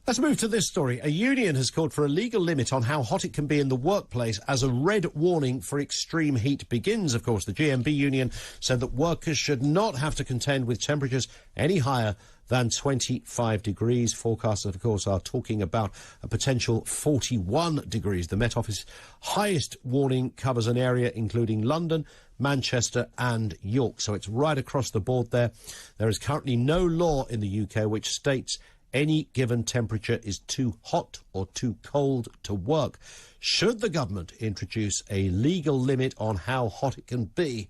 Let's move to this story. A union has called for a legal limit on how hot it can be in the workplace as a red warning for extreme heat begins. Of course, the GMB union said that workers should not have to contend with temperatures any higher than 25 degrees. Forecasters, of course, are talking about a potential 41 degrees. The Met Office highest warning covers an area including London, Manchester and York. So it's right across the board there. There is currently no law in the UK which states any given temperature is too hot or too cold to work. Should the government introduce a legal limit on how hot it can be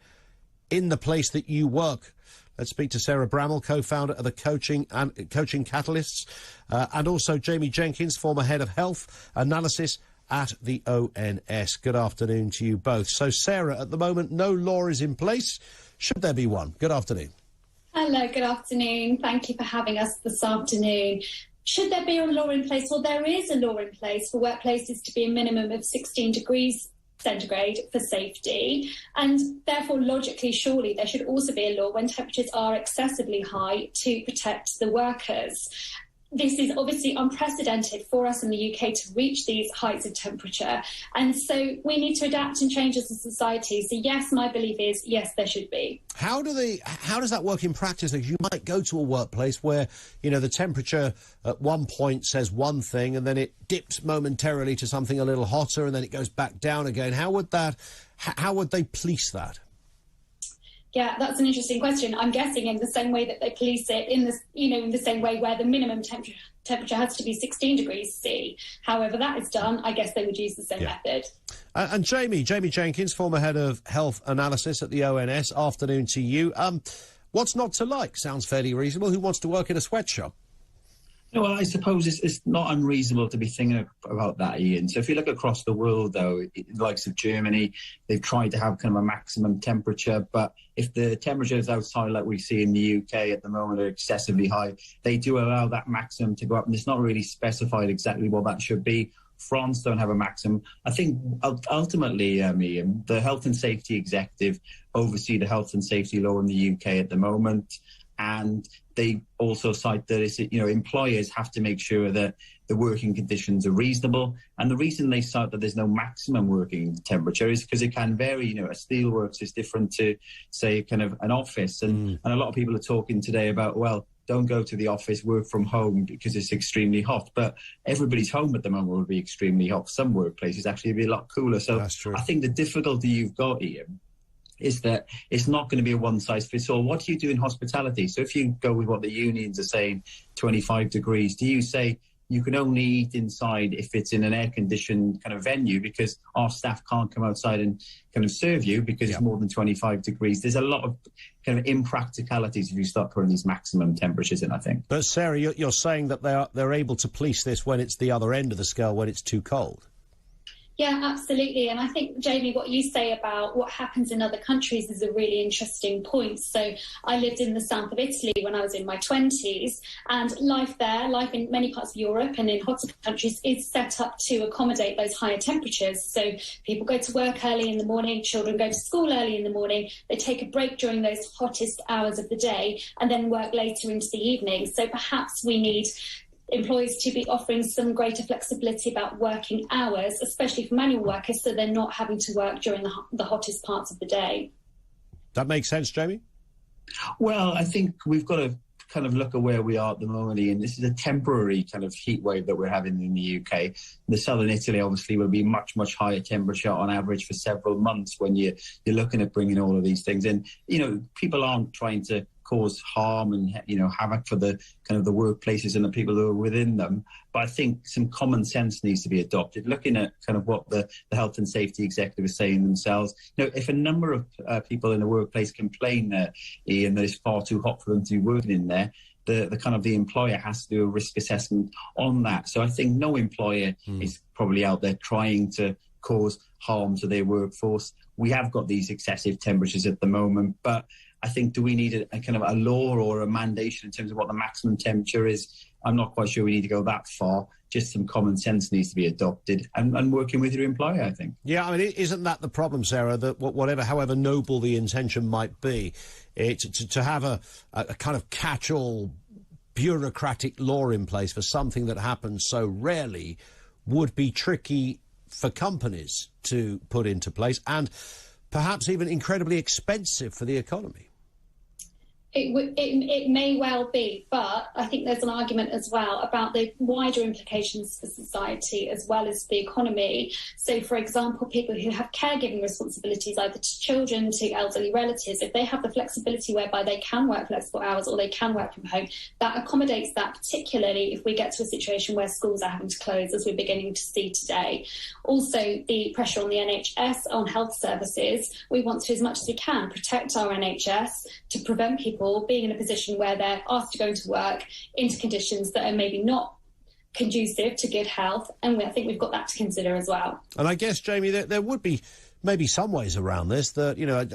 in the place that you work? Let's speak to Sarah Bramall, co-founder of the Coaching Catalysts, and also Jamie Jenkins, former head of health analysis at the ONS. Good afternoon to you both. So, Sarah, at the moment, no law is in place. Should there be one? Good afternoon. Hello, good afternoon. Thank you for having us this afternoon. Should there be a law in place? Well, there is a law in place for workplaces to be a minimum of 16 degrees centigrade for safety, and therefore logically surely there should also be a law when temperatures are excessively high to protect the workers. This is obviously unprecedented for us in the UK to reach these heights of temperature, and so we need to adapt and change as a society. So yes, my belief is yes, there should be. How does that work in practice? Because you might go to a workplace where, you know, the temperature at one point says one thing and then it dips momentarily to something a little hotter and then it goes back down again. How would they police that? Yeah, that's an interesting question. I'm guessing in the same way that they police it, in the same way where the minimum temperature has to be 16 degrees C. However that is done, I guess they would use the same method. And Jamie Jenkins, former head of health analysis at the ONS, afternoon to you. What's not to like? Sounds fairly reasonable. Who wants to work in a sweatshop? Well, I suppose it's not unreasonable to be thinking about that, Ian. So if you look across the world, though, the likes of Germany, they've tried to have kind of a maximum temperature. But if the temperatures outside, like we see in the UK at the moment, are excessively high, they do allow that maximum to go up. And it's not really specified exactly what that should be. France don't have a maximum. I think ultimately, Ian, the Health and Safety Executive oversee the health and safety law in the UK at the moment. And they also cite that employers have to make sure that the working conditions are reasonable. And the reason they cite that there's no maximum working temperature is because it can vary. You know, a steelworks is different to, say, kind of an office. And a lot of people are talking today about, well, don't go to the office, work from home because it's extremely hot. But everybody's home at the moment will be extremely hot. Some workplaces actually will be a lot cooler. So I think the difficulty you've got, Ian, is that it's not going to be a one-size-fits-all. What do you do in hospitality? So if you go with what the unions are saying, 25 degrees, do you say you can only eat inside if it's in an air-conditioned kind of venue because our staff can't come outside and kind of serve you because it's more than 25 degrees? There's a lot of kind of impracticalities if you start putting these maximum temperatures in, I think. But, Sarah, you're saying that they're able to police this when it's the other end of the scale, when it's too cold? Yeah, absolutely. And I think, Jamie, what you say about what happens in other countries is a really interesting point. So I lived in the south of Italy when I was in my 20s, and life in many parts of Europe and in hotter countries is set up to accommodate those higher temperatures. So people go to work early in the morning, children go to school early in the morning, they take a break during those hottest hours of the day and then work later into the evening. So perhaps we need employers to be offering some greater flexibility about working hours, especially for manual workers, so they're not having to work during the hottest parts of the day. That makes sense, Jamie? Well, I think we've got to kind of look at where we are at the moment, and this is a temporary kind of heat wave that we're having in the UK. The southern Italy obviously will be much, much higher temperature on average for several months when you're looking at bringing all of these things in. You know, people aren't trying to cause harm and, you know, havoc for the kind of the workplaces and the people who are within them. But I think some common sense needs to be adopted, looking at kind of what the Health and Safety Executive is saying themselves. You know, if a number of people in a workplace complain that it's far too hot for them to be working in there, the kind of the employer has to do a risk assessment on that. So I think no employer is probably out there trying to cause harm to their workforce. We have got these excessive temperatures at the moment, but I think, do we need a kind of a law or a mandation in terms of what the maximum temperature is? I'm not quite sure we need to go that far. Just some common sense needs to be adopted and working with your employer, I think. Yeah, I mean, isn't that the problem, Sarah, that however noble the intention might be, to have a kind of catch-all bureaucratic law in place for something that happens so rarely would be tricky for companies to put into place, and perhaps even incredibly expensive for the economy. It may well be, but I think there's an argument as well about the wider implications for society as well as the economy. So, for example, people who have caregiving responsibilities, either to children, to elderly relatives, if they have the flexibility whereby they can work flexible hours or they can work from home, that accommodates that, particularly if we get to a situation where schools are having to close, as we're beginning to see today. Also, the pressure on the NHS, on health services. We want to, as much as we can, protect our NHS to prevent people being in a position where they're asked to go to work into conditions that are maybe not conducive to good health, and I think we've got that to consider as well. And I guess, Jamie, there would be maybe some ways around this, that, you know,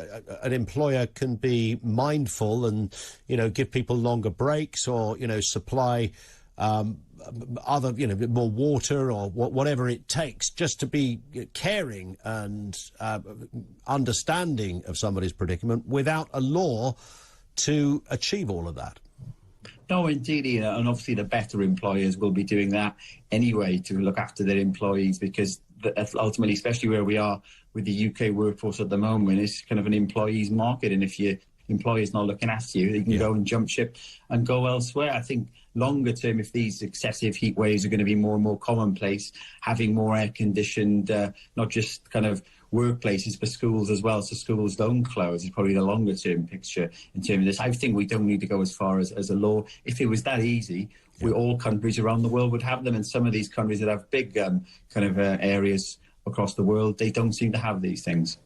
an employer can be mindful and, you know, give people longer breaks, or, you know, supply other, you know, more water or whatever it takes, just to be caring and understanding of somebody's predicament without a law to achieve all of that. No, indeed, and obviously the better employers will be doing that anyway to look after their employees, because ultimately, especially where we are with the UK workforce at the moment, it's kind of an employees market, and if your employer's not looking after you, you can go and jump ship and go elsewhere. I think longer term, if these excessive heat waves are going to be more and more commonplace, having more air-conditioned, not just kind of workplaces, but schools as well, so schools don't close, is probably the longer term picture in terms of this. I think we don't need to go as far as a law. If it was that easy, all countries around the world would have them, and some of these countries that have big areas across the world, they don't seem to have these things.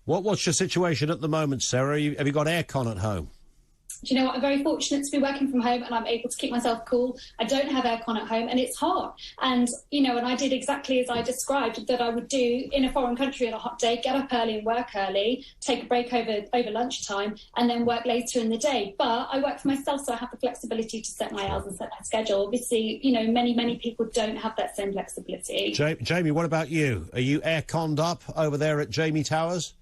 What's your situation at the moment, Sarah? Have you got aircon at home? Do you know what? I'm very fortunate to be working from home, and I'm able to keep myself cool. I don't have aircon at home, and it's hot. And, you know, and I did exactly as I described that I would do in a foreign country on a hot day: get up early and work early, take a break over lunchtime, and then work later in the day. But I work for myself, so I have the flexibility to set my hours and set my schedule. Obviously, you know, many people don't have that same flexibility. Jamie, what about you? Are you air-conned up over there at Jamie Towers?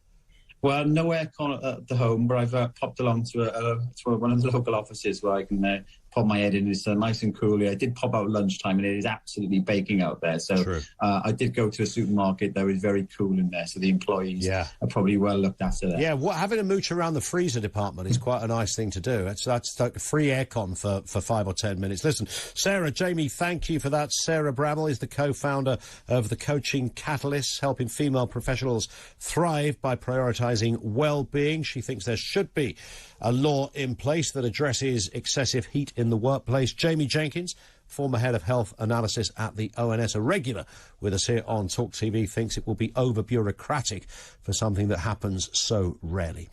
Well, no aircon at the home, but I've popped along to one of the local offices where I can pop my head in. It's nice and cool. I did pop out lunchtime, and it is absolutely baking out there. So I did go to a supermarket that was very cool in there, so the employees are probably well looked after there. Yeah, having a mooch around the freezer department is quite a nice thing to do. That's like free aircon for 5 or 10 minutes. Listen, Sarah, Jamie, thank you for that. Sarah Bramall is the co-founder of the Coaching Catalyst, helping female professionals thrive by prioritising well-being. She thinks there should be a law in place that addresses excessive heat in the workplace. Jamie Jenkins, former head of health analysis at the ONS, a regular with us here on Talk TV, thinks it will be over-bureaucratic for something that happens so rarely.